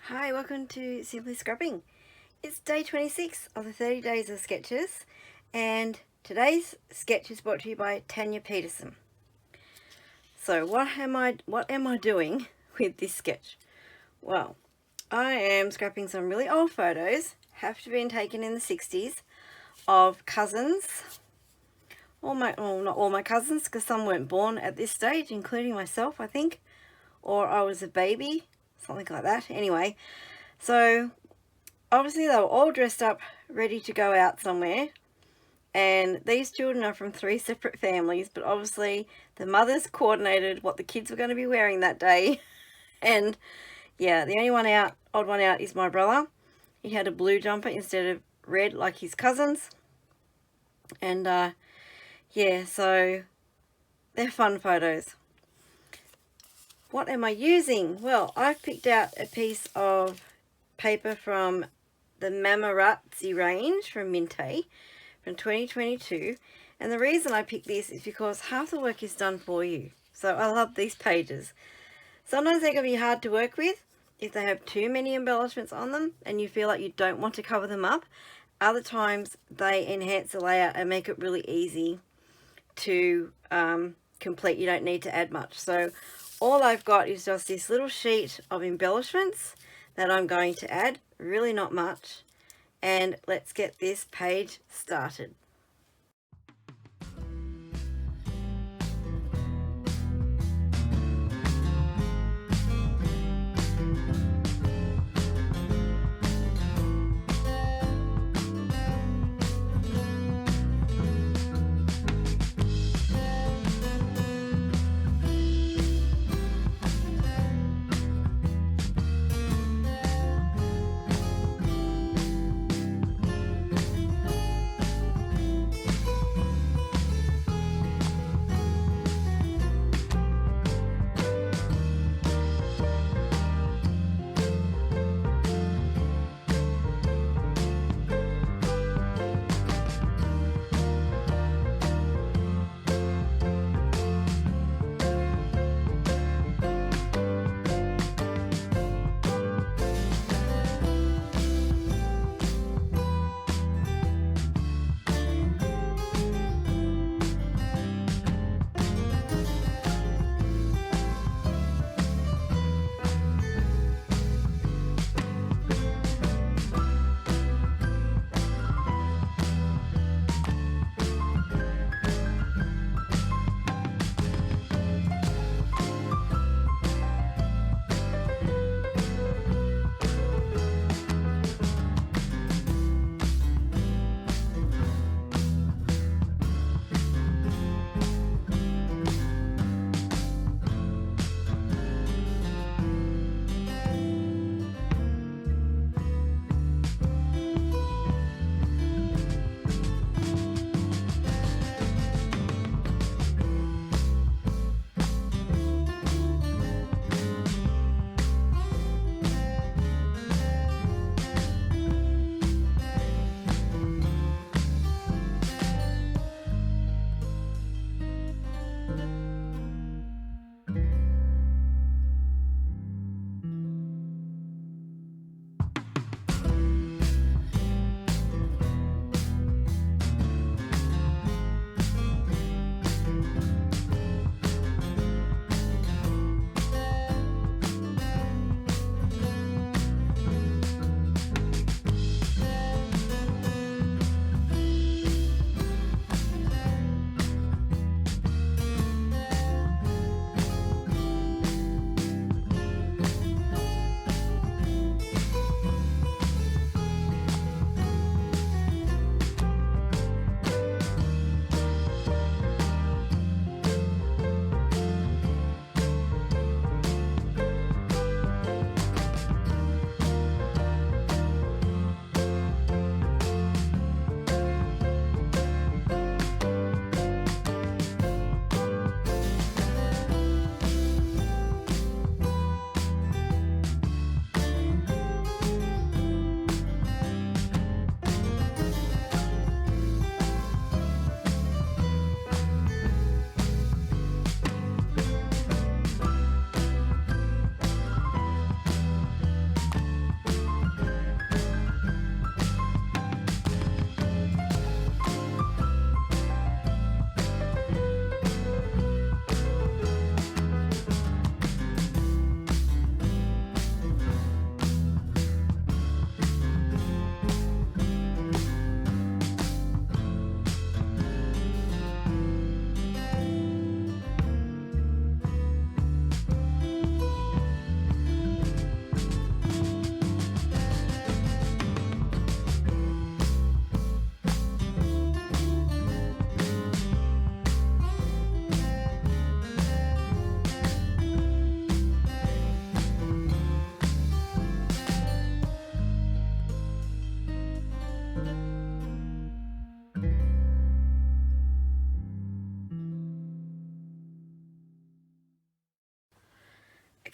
Hi, welcome to Simply Scrubbing. It's day 26 of the 30 days of sketches, and today's sketch is brought to you by Tanya Peterson. So what am I doing with this sketch? Well, I am scrapping some really old photos, have to have been taken in the 60s, of cousins. Not all my cousins, because some weren't born at this stage, including myself, I think, or I was a baby, something like that. Anyway, so obviously they were all dressed up, ready to go out somewhere. And these children are from 3 separate families, but obviously the mothers coordinated what the kids were going to be wearing that day. And yeah, the only odd one out is my brother. He had a blue jumper instead of red like his cousins. And yeah, so they're fun photos. What am I using? Well, I've picked out a piece of paper from the Mamarazzi range from Minte from 2022, and the reason I picked this is because half the work is done for you. So I love these pages. Sometimes they can be hard to work with if they have too many embellishments on them and you feel like you don't want to cover them up. Other times they enhance the layout and make it really easy to complete. You don't need to add much. So all I've got is just this little sheet of embellishments that I'm going to add, really not much, and let's get this page started.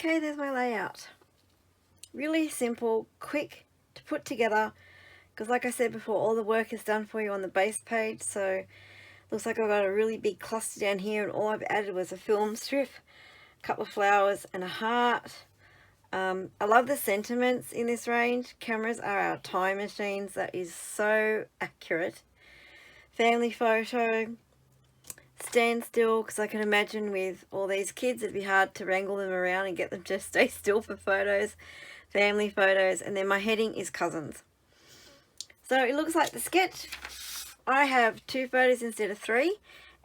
Okay, there's my layout. Really simple, quick to put together, because like I said before, all the work is done for you on the base page. So looks like I've got a really big cluster down here, and all I've added was a film strip, a couple of flowers and a heart. I love the sentiments in this range. Cameras are our time machines. That is so accurate. Family photo. Stand still, because I can imagine with all these kids it'd be hard to wrangle them around and get them to stay still for photos. Family photos. And then my heading is cousins. So it looks like the sketch. I have 2 photos instead of 3.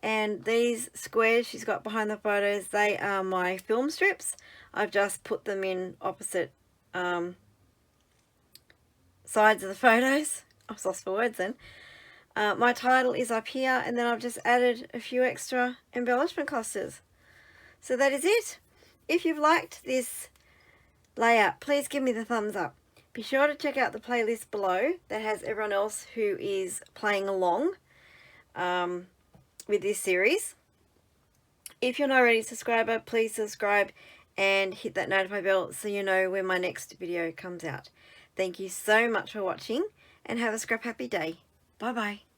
And these squares she's got behind the photos, they are my film strips. I've just put them in opposite sides of the photos. I'm lost for words then. My title is up here, and then I've just added a few extra embellishment clusters. So that is it. If you've liked this layout, please give me the thumbs up. Be sure to check out the playlist below that has everyone else who is playing along with this series. If you're not already a subscriber, please subscribe and hit that notify bell so you know when my next video comes out. Thank you so much for watching, and have a scrap happy day. Bye bye.